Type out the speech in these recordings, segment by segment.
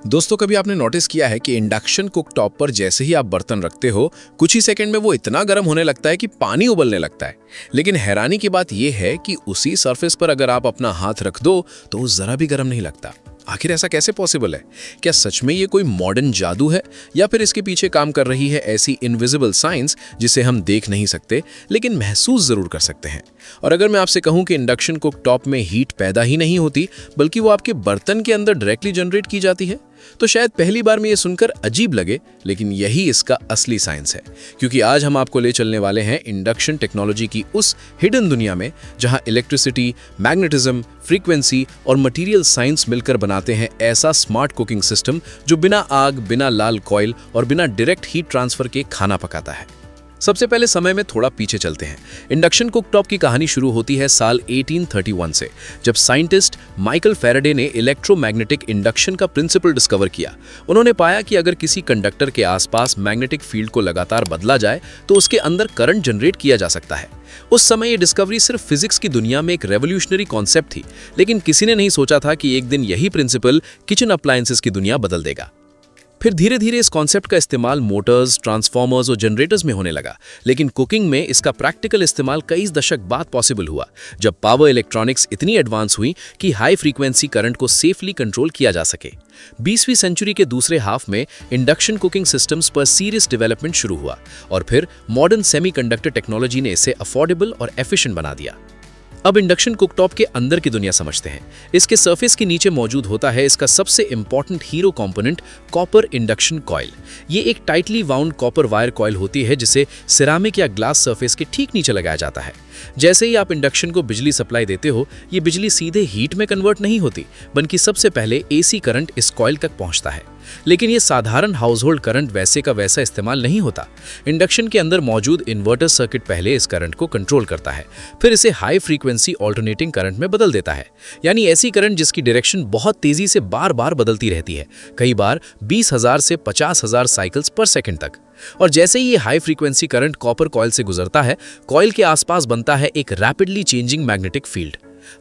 दोस्तों, कभी आपने नोटिस किया है कि इंडक्शन कुकटॉप पर जैसे ही आप बर्तन रखते हो, कुछ ही सेकंड में वो इतना गर्म होने लगता है कि पानी उबलने लगता है। लेकिन हैरानी की बात यह है कि उसी सरफेस पर अगर आप अपना हाथ रख दो तो वो जरा भी गर्म नहीं लगता। आखिर ऐसा कैसे पॉसिबल है? क्या सच में ये कोई मॉडर्न जादू है, या फिर इसके पीछे काम कर रही है ऐसी इनविजिबल साइंस जिसे हम देख नहीं सकते लेकिन महसूस जरूर कर सकते हैं? और अगर मैं आपसे कहूं कि इंडक्शन कुकटॉप में हीट पैदा ही नहीं होती बल्कि वो आपके बर्तन के अंदर डायरेक्टली जनरेट की जाती है, तो शायद पहली बार में ये सुनकर अजीब लगे, लेकिन यही इसका असली साइंस है। क्योंकि आज हम आपको ले चलने वाले हैं इंडक्शन टेक्नोलॉजी की उस हिडन दुनिया में जहां इलेक्ट्रिसिटी, मैग्नेटिज्म, फ्रीक्वेंसी और मटेरियल साइंस मिलकर बनाते हैं ऐसा स्मार्ट कुकिंग सिस्टम जो बिना आग, बिना लाल कॉइल और बिना डायरेक्ट हीट ट्रांसफर के खाना पकाता है। सबसे पहले समय में थोड़ा पीछे चलते हैं। इंडक्शन कुकटॉप की कहानी शुरू होती है साल 1831 से, जब साइंटिस्ट माइकल फैराडे ने इलेक्ट्रोमैग्नेटिक इंडक्शन का प्रिंसिपल डिस्कवर किया। उन्होंने पाया कि अगर किसी कंडक्टर के आसपास मैग्नेटिक फील्ड को लगातार बदला जाए तो उसके अंदर करंट जनरेट किया जा सकता है। उस समय ये डिस्कवरी सिर्फ फिजिक्स की दुनिया में एक रेवोल्यूशनरी कॉन्सेप्ट थी, लेकिन किसी ने नहीं सोचा था कि एक दिन यही प्रिंसिपल किचन अप्लायंसेस की दुनिया बदल देगा। फिर धीरे धीरे इस कॉन्सेप्ट का इस्तेमाल मोटर्स, ट्रांसफॉर्मर्स और जनरेटर्स में होने लगा, लेकिन कुकिंग में इसका प्रैक्टिकल इस्तेमाल कई दशक बाद पॉसिबल हुआ, जब पावर इलेक्ट्रॉनिक्स इतनी एडवांस हुई कि हाई फ्रीक्वेंसी करंट को सेफली कंट्रोल किया जा सके। 20वीं सेंचुरी के दूसरे हाफ में इंडक्शन कुकिंग सिस्टम्स पर सीरियस डेवलपमेंट शुरू हुआ और फिर मॉडर्न सेमीकंडक्टर टेक्नोलॉजी ने इसे अफोर्डेबल और एफिशिएंट बना दिया। अब इंडक्शन कुकटॉप के अंदर की दुनिया समझते हैं। इसके सरफेस के नीचे मौजूद होता है इसका सबसे important hero component, copper induction coil. ये एक tightly wound copper wire coil होती है जिसे सिरामिक या ग्लास सरफेस के ठीक नीचे लगाया जाता है। जैसे ही आप इंडक्शन को बिजली सप्लाई देते हो, ये बिजली सीधे हीट में कन्वर्ट नहीं होती, बल्कि सबसे पहले एसी करंट इस कॉइल तक पहुंचता है। लेकिन ये साधारण हाउसहोल्ड करंट वैसे का वैसा इस्तेमाल नहीं होता। इंडक्शन के अंदर मौजूद इन्वर्टर सर्किट पहले इस करंट को कंट्रोल करता है, फिर इसे हाई फ्रीक्वेंसी ऑल्टरनेटिंग करंट में बदल देता है, यानी ऐसी करंट जिसकी डायरेक्शन बहुत तेजी से बार बार बदलती रहती है, कई बार 20,000 से 50,000 साइकिल्स पर सेकंड तक। और जैसे ही ये high frequency current copper coil से गुजरता है, कॉइल के आसपास बनता है एक रैपिडली चेंजिंग मैग्नेटिक फील्ड।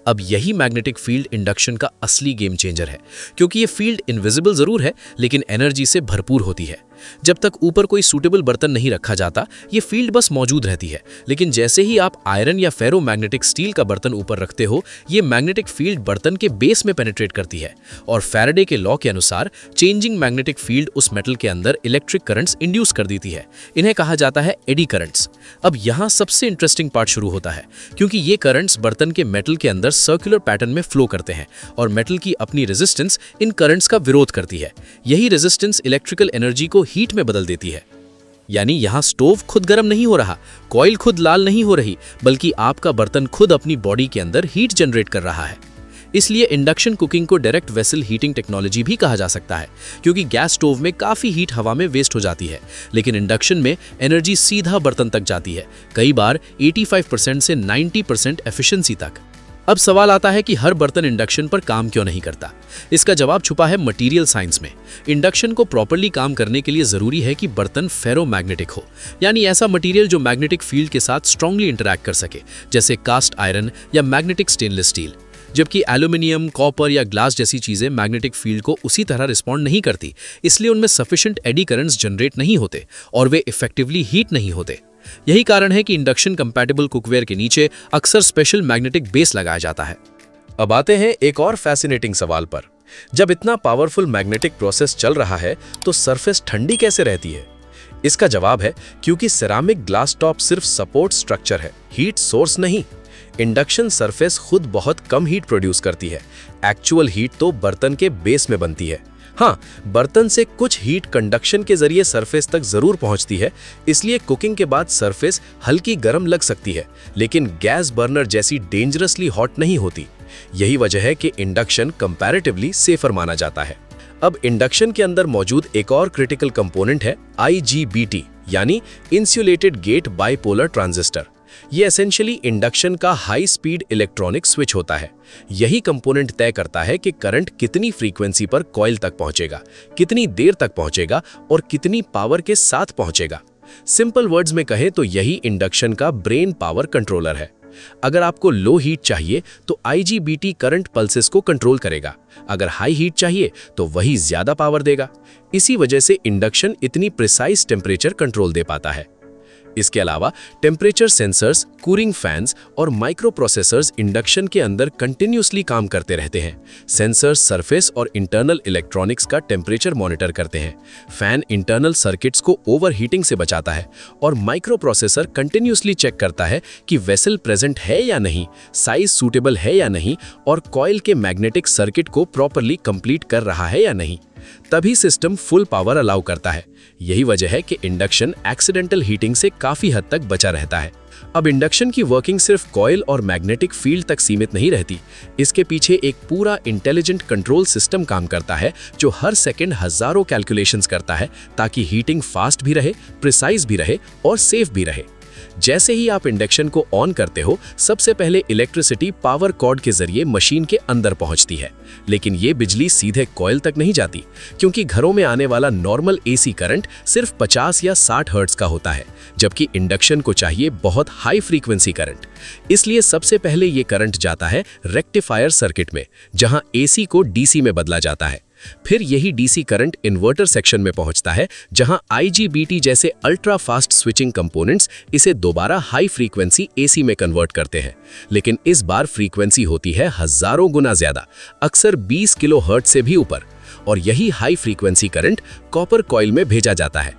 अब यही मैग्नेटिक फील्ड इंडक्शन का असली गेम चेंजर है, क्योंकि ये फील्ड इनविजिबल जरूर है लेकिन एनर्जी से भरपूर होती है। जब तक ऊपर कोई सूटेबल बर्तन नहीं रखा जाता, ये फील्ड बस मौजूद रहती है, लेकिन जैसे ही आप आयरन या फेरो मैग्नेटिक स्टील का बर्तन ऊपर रखते हो, ये मैग्नेटिक फील्ड बर्तन के बेस में पेनिट्रेट करती है और फैराडे के लॉ के अनुसार चेंजिंग मैग्नेटिक फील्ड उस मेटल के अंदर इलेक्ट्रिक करंट्स इंड्यूस कर देती है। इन्हें कहा जाता है एडी करंट्स। अब यहाँ सबसे इंटरेस्टिंग पार्ट शुरू होता है, क्योंकि ये करंट्स बर्तन के मेटल के अंदर सर्कुलर पैटर्न में फ्लो करते हैं और मेटल की अपनी रेजिस्टेंस इन करंट्स का विरोध करती है। यही रेजिस्टेंस इलेक्ट्रिकल एनर्जी को हीट में बदल देती है। यानी यहां स्टोव खुद गर्म नहीं हो रहा, कॉइल खुद लाल नहीं हो रही, बल्कि आपका बर्तन खुद अपनी बॉडी के अंदर हीट जनरेट कर रहा है। इसलिए इंडक्शन कुकिंग को डायरेक्ट वेसल हीटिंग टेक्नोलॉजी भी कहा जा सकता है, क्योंकि गैस स्टोव में काफी हीट हवा में वेस्ट हो जाती है, लेकिन इंडक्शन में एनर्जी सीधा बर्तन तक जाती है, कई बार 85% से 90% एफिशिएंसी तक। अब सवाल आता है कि हर बर्तन इंडक्शन पर काम क्यों नहीं करता। इसका जवाब छुपा है मटेरियल साइंस में। इंडक्शन को प्रॉपर्ली काम करने के लिए जरूरी है कि बर्तन फेरोमैग्नेटिक हो, यानी ऐसा मटेरियल जो मैग्नेटिक फील्ड के साथ स्ट्रांगली इंटरैक्ट कर सके, जैसे कास्ट आयरन या मैग्नेटिक स्टेनलेस स्टील। जबकि एल्यूमिनियम, कॉपर या ग्लास जैसी चीजें मैग्नेटिक फील्ड को उसी तरह रिस्पॉन्ड नहीं करती, इसलिए उनमें सफिशिएंट एडी करंट्स जनरेट नहीं होते और वे इफेक्टिवली हीट नहीं होते। यही कारण है कि इंडक्शन कंपैटिबल कुकवेयर के नीचे अक्सर स्पेशल मैग्नेटिक बेस लगाया जाता है। अब आते हैं एक और फैसिनेटिंग सवाल पर। जब इतना पावरफुल मैग्नेटिक प्रोसेस चल रहा है तो सरफेस ठंडी कैसे रहती है? इसका जवाब है क्योंकि सिरामिक ग्लास टॉप सिर्फ सपोर्ट स्ट्रक्चर है, हीट सोर्स नहीं। इंडक्शन सरफेस खुद बहुत कम हीट प्रोड्यूस करती है। एक्चुअल हीट तो बर्तन के बेस में बनती है। हाँ, बर्तन से कुछ हीट कंडक्शन के जरिए सरफेस तक जरूर पहुंचती है, इसलिए कुकिंग के बाद सरफेस हल्की गर्म लग सकती है, लेकिन गैस बर्नर जैसी डेंजरसली हॉट नहीं होती। यही वजह है कि इंडक्शन कंपैरेटिवली सेफर माना जाता है। अब इंडक्शन के अंदर मौजूद एक और क्रिटिकल कंपोनेंट है IGBT, यानी इंसुलेटेड गेट बाइपोलर ट्रांजिस्टर। ये एसेंशियली इंडक्शन का हाई स्पीड इलेक्ट्रॉनिक स्विच होता है। यही कंपोनेंट तय करता है कि करंट कितनी फ्रीक्वेंसी पर कॉइल तक पहुंचेगा, कितनी देर तक पहुंचेगा और कितनी पावर के साथ पहुंचेगा। सिंपल वर्ड्स में कहें तो यही इंडक्शन का ब्रेन पावर कंट्रोलर है। अगर आपको लो हीट चाहिए तो IGBT करंट पल्सेस को कंट्रोल करेगा, अगर हाई हीट चाहिए तो वही ज्यादा पावर देगा। इसी वजह से इंडक्शन इतनी प्रिसाइज टेम्परेचर कंट्रोल दे पाता है। इसके अलावा टेम्परेचर सेंसर्स, कूलिंग फैंस और माइक्रो प्रोसेसर्स इंडक्शन के अंदर कंटिन्यूसली काम करते रहते हैं। सेंसर्स सरफेस और इंटरनल इलेक्ट्रॉनिक्स का टेम्परेचर मॉनिटर करते हैं। फैन इंटरनल सर्किट्स को ओवरहीटिंग से बचाता है और माइक्रो प्रोसेसर कंटिन्यूसली चेक करता है कि वेसल प्रेजेंट है या नहीं, साइज सूटेबल है या नहीं और कॉइल के मैग्नेटिक सर्किट को प्रॉपरली कंप्लीट कर रहा है या नहीं। तभी सिस्टम फुल पावर अलाउ करता है। यही वजह है कि इंडक्शन एक्सीडेंटल हीटिंग से काफी हद तक बचा रहता है। अब इंडक्शन की वर्किंग सिर्फ कॉइल और मैग्नेटिक फील्ड तक सीमित नहीं रहती। इसके पीछे एक पूरा इंटेलिजेंट कंट्रोल सिस्टम काम करता है जो हर सेकंड हजारों कैलकुलेशंस करता है ताकि हीटिंग फास्ट भी रहे, प्रिसाइज भी रहे और सेफ भी रहे। जैसे ही आप इंडक्शन को ऑन करते हो, सबसे पहले इलेक्ट्रिसिटी पावर कॉर्ड के जरिए मशीन के अंदर पहुंचती है, लेकिन ये बिजली सीधे कॉइल तक नहीं जाती, क्योंकि घरों में आने वाला नॉर्मल AC करंट सिर्फ 50 या 60 हर्ट्ज का होता है, जबकि इंडक्शन को चाहिए बहुत हाई फ्रीक्वेंसी करंट। इसलिए सबसे पहले ये करंट जाता है रेक्टिफायर सर्किट में, जहां AC को DC में बदला जाता है। फिर यही DC करंट इन्वर्टर सेक्शन में पहुंचता है, जहां IGBT जैसे अल्ट्रा फास्ट स्विचिंग कंपोनेंट्स इसे दोबारा हाई फ्रीक्वेंसी AC में कन्वर्ट करते हैं। लेकिन इस बार फ्रीक्वेंसी होती है हजारों गुना ज्यादा, अक्सर 20 किलोहर्ट्ज से भी ऊपर, और यही high frequency current copper coil में भेजा जाता है।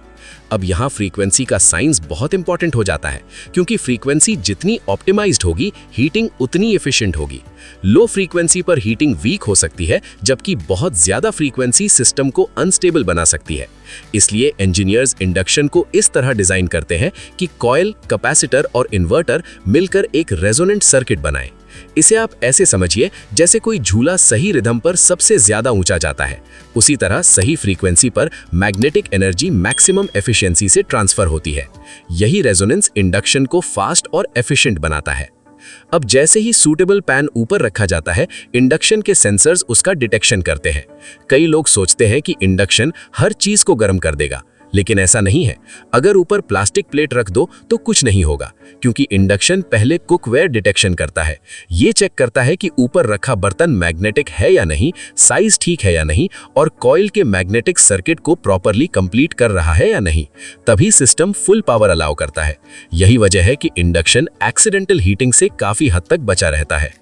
अब यहाँ फ्रीक्वेंसी का साइंस बहुत इंपॉर्टेंट हो जाता है, क्योंकि फ्रीक्वेंसी जितनी ऑप्टिमाइज्ड होगी, हीटिंग उतनी एफिशिएंट होगी। लो फ्रीक्वेंसी पर हीटिंग वीक हो सकती है, जबकि बहुत ज्यादा फ्रीक्वेंसी सिस्टम को अनस्टेबल बना सकती है। इसलिए इंजीनियर्स इंडक्शन को इस तरह डिजाइन करते हैं कि कॉइल, कैपेसिटर और इन्वर्टर मिलकर एक रेजोनेंट सर्किट बनाएं। इसे आप ऐसे समझिए जैसे कोई झूला सही रिदम पर सबसे ज्यादा ऊंचा जाता है, उसी तरह सही फ्रीक्वेंसी पर मैग्नेटिक एनर्जी मैक्सिमम एफिशिएंसी से ट्रांसफर होती है। यही रेजोनेंस इंडक्शन को फास्ट और एफिशिएंट बनाता है। अब जैसे ही सूटेबल पैन ऊपर रखा जाता है, इंडक्शन के सेंसर्स उसका डिटेक्शन करते हैं। कई लोग सोचते हैं कि इंडक्शन हर चीज को गर्म कर देगा, लेकिन ऐसा नहीं है। अगर ऊपर प्लास्टिक प्लेट रख दो तो कुछ नहीं होगा, क्योंकि इंडक्शन पहले कुकवेयर डिटेक्शन करता है। ये चेक करता है कि ऊपर रखा बर्तन मैग्नेटिक है या नहीं, साइज ठीक है या नहीं, और कॉइल के मैग्नेटिक सर्किट को प्रॉपरली कंप्लीट कर रहा है या नहीं। तभी सिस्टम फुल पावर अलाउ करता है। यही वजह है कि इंडक्शन एक्सीडेंटल हीटिंग से काफी हद तक बचा रहता है।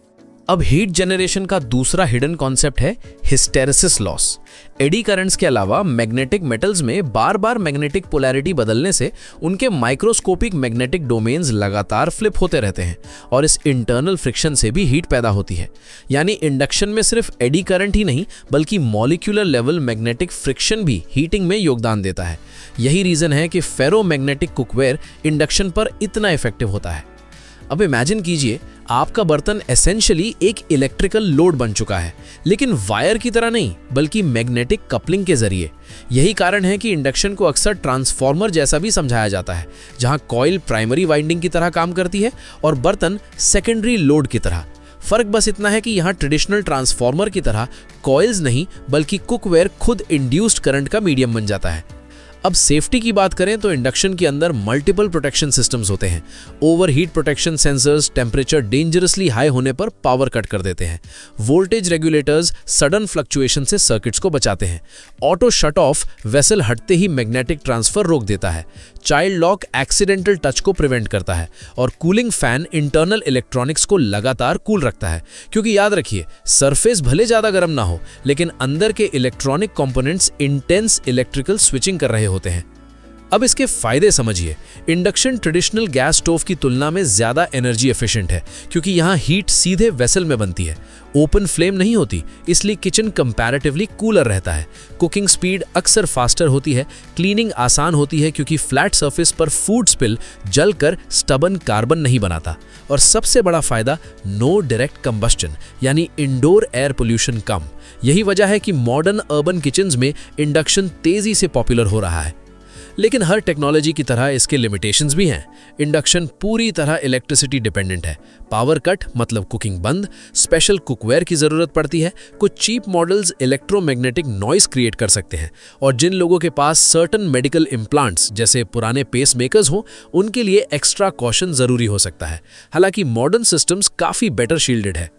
अब हीट जनरेशन का दूसरा हिडन कॉन्सेप्ट है हिस्टेरेसिस लॉस। एडी करंट्स के अलावा मैग्नेटिक मेटल्स में बार बार मैग्नेटिक पोलैरिटी बदलने से उनके माइक्रोस्कोपिक मैग्नेटिक डोमेन्स लगातार फ्लिप होते रहते हैं, और इस इंटरनल फ्रिक्शन से भी हीट पैदा होती है। यानी इंडक्शन में सिर्फ एडी करंट ही नहीं, बल्कि मॉलिक्यूलर लेवल मैग्नेटिक फ्रिक्शन भी हीटिंग में योगदान देता है। यही रीजन है कि फेरोमैग्नेटिक कुकवेयर इंडक्शन पर इतना इफेक्टिव होता है। अब इमेजिन कीजिए, आपका बर्तन एसेंशियली एक इलेक्ट्रिकल लोड बन चुका है, लेकिन वायर की तरह नहीं, बल्कि मैग्नेटिक कपलिंग के जरिए। यही कारण है कि इंडक्शन को अक्सर ट्रांसफॉर्मर जैसा भी समझाया जाता है, जहां कॉइल प्राइमरी वाइंडिंग की तरह काम करती है और बर्तन सेकेंडरी लोड की तरह। फर्क बस इतना है कि यहाँ ट्रेडिशनल ट्रांसफॉर्मर की तरह कॉइल्स नहीं, बल्कि कुकवेयर खुद इंड्यूस्ड करंट का मीडियम बन जाता है। अब सेफ्टी की बात करें तो इंडक्शन के अंदर मल्टीपल प्रोटेक्शन सिस्टम्स होते हैं। Overheat protection sensors temperature dangerously high होने पर पावर कट कर देते हैं। वोल्टेज रेगुलेटर्स सडन फ्लक्चुएशन से सर्किट्स को बचाते हैं। ऑटो शट ऑफ वेसल हटते ही मैग्नेटिक ट्रांसफर रोक देता है। चाइल्ड लॉक एक्सीडेंटल टच को प्रिवेंट करता है, और कूलिंग फैन इंटरनल इलेक्ट्रॉनिक्स को लगातार कूल रखता है। क्योंकि याद रखिए, सरफेस भले ज्यादा गर्म ना हो, लेकिन अंदर के electronic components intense electrical switching कर रहे होते हैं। अब इसके फायदे समझिए। इंडक्शन ट्रेडिशनल गैस स्टोव की तुलना में ज्यादा एनर्जी एफिशिएंट है, क्योंकि यहाँ हीट सीधे वेसल में बनती है। ओपन फ्लेम नहीं होती, इसलिए किचन कंपैरेटिवली कूलर रहता है। कुकिंग स्पीड अक्सर फास्टर होती है। क्लीनिंग आसान होती है, क्योंकि फ्लैट सरफेस पर फूड स्पिल जलकर स्टबन कार्बन नहीं बनाता। और सबसे बड़ा फायदा, नो डायरेक्ट कंबस्टन, यानी इंडोर एयर पोल्यूशन कम। यही वजह है कि मॉडर्न अर्बन किचन्स में इंडक्शन तेजी से पॉपुलर हो रहा है। लेकिन हर टेक्नोलॉजी की तरह इसके लिमिटेशंस भी हैं। इंडक्शन पूरी तरह इलेक्ट्रिसिटी डिपेंडेंट है। पावर कट मतलब कुकिंग बंद, स्पेशल कुकवेयर की ज़रूरत पड़ती है। कुछ cheap models electromagnetic noise create कर सकते हैं और जिन लोगों के पास सर्टन मेडिकल इम्प्लांट्स जैसे पुराने पेसमेकर्स हो, उनके लिए एक्स्ट्रा कॉशन ज़रूरी हो सकता है। हालांकि मॉडर्न सिस्टम्स काफ़ी बेटर शील्डेड है।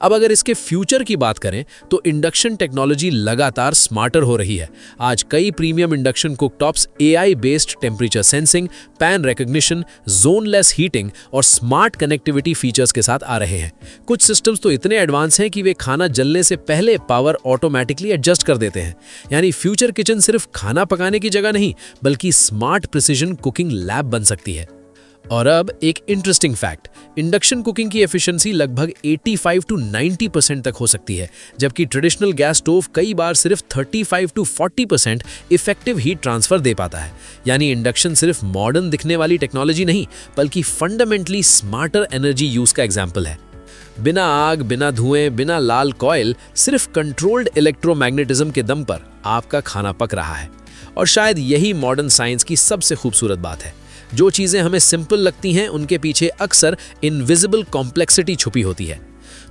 अब अगर इसके फ्यूचर की बात करें तो इंडक्शन टेक्नोलॉजी लगातार स्मार्टर हो रही है। आज कई premium induction cooktops AI based temperature sensing, pan recognition, zoneless heating और स्मार्ट कनेक्टिविटी फीचर्स के साथ आ रहे हैं। कुछ सिस्टम्स तो इतने एडवांस हैं कि वे खाना जलने से पहले पावर ऑटोमेटिकली एडजस्ट कर देते हैं। यानी फ्यूचर किचन सिर्फ खाना पकाने की जगह नहीं, बल्कि स्मार्ट प्रिसिजन कुकिंग लैब बन सकती है। और अब एक इंटरेस्टिंग फैक्ट, इंडक्शन कुकिंग की एफिशिएंसी लगभग 85 to 90% तक हो सकती है, जबकि ट्रेडिशनल गैस स्टोव कई बार सिर्फ 35 to 40% इफेक्टिव हीट ट्रांसफर दे पाता है। यानी इंडक्शन सिर्फ मॉडर्न दिखने वाली टेक्नोलॉजी नहीं, बल्कि फंडामेंटली स्मार्टर एनर्जी यूज का एग्जाम्पल है। बिना आग, बिना धुएं, बिना लाल कॉयल, सिर्फ कंट्रोल्ड इलेक्ट्रोमैग्नेटिज्म के दम पर आपका खाना पक रहा है। और शायद यही मॉडर्न साइंस की सबसे खूबसूरत बात है। जो चीज़ें हमें सिंपल लगती हैं, उनके पीछे अक्सर इनविजिबल कॉम्प्लेक्सिटी छुपी होती है।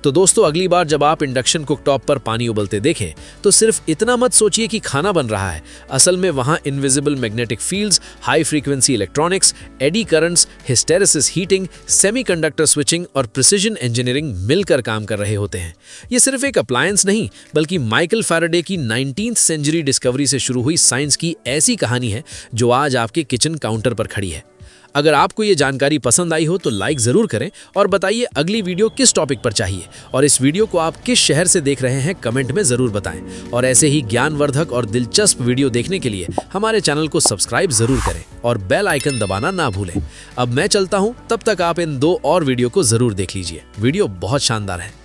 तो दोस्तों, अगली बार जब आप इंडक्शन कुकटॉप पर पानी उबलते देखें तो सिर्फ इतना मत सोचिए कि खाना बन रहा है। असल में वहाँ invisible magnetic fields, high frequency electronics, eddy currents, hysteresis heating, semiconductor switching और प्रिसिजन इंजीनियरिंग मिलकर काम कर रहे होते हैं। ये सिर्फ एक अप्लायंस नहीं, बल्कि माइकल फैराडे की 19th सेंचुरी डिस्कवरी से शुरू हुई साइंस की ऐसी कहानी है जो आज आपके किचन काउंटर पर खड़ी है। अगर आपको ये जानकारी पसंद आई हो तो लाइक ज़रूर करें और बताइए अगली वीडियो किस टॉपिक पर चाहिए, और इस वीडियो को आप किस शहर से देख रहे हैं कमेंट में ज़रूर बताएं। और ऐसे ही ज्ञानवर्धक और दिलचस्प वीडियो देखने के लिए हमारे चैनल को सब्सक्राइब ज़रूर करें और बेल आइकन दबाना ना भूलें। अब मैं चलता हूँ, तब तक आप इन 2 और वीडियो को ज़रूर देख लीजिए। वीडियो बहुत शानदार है।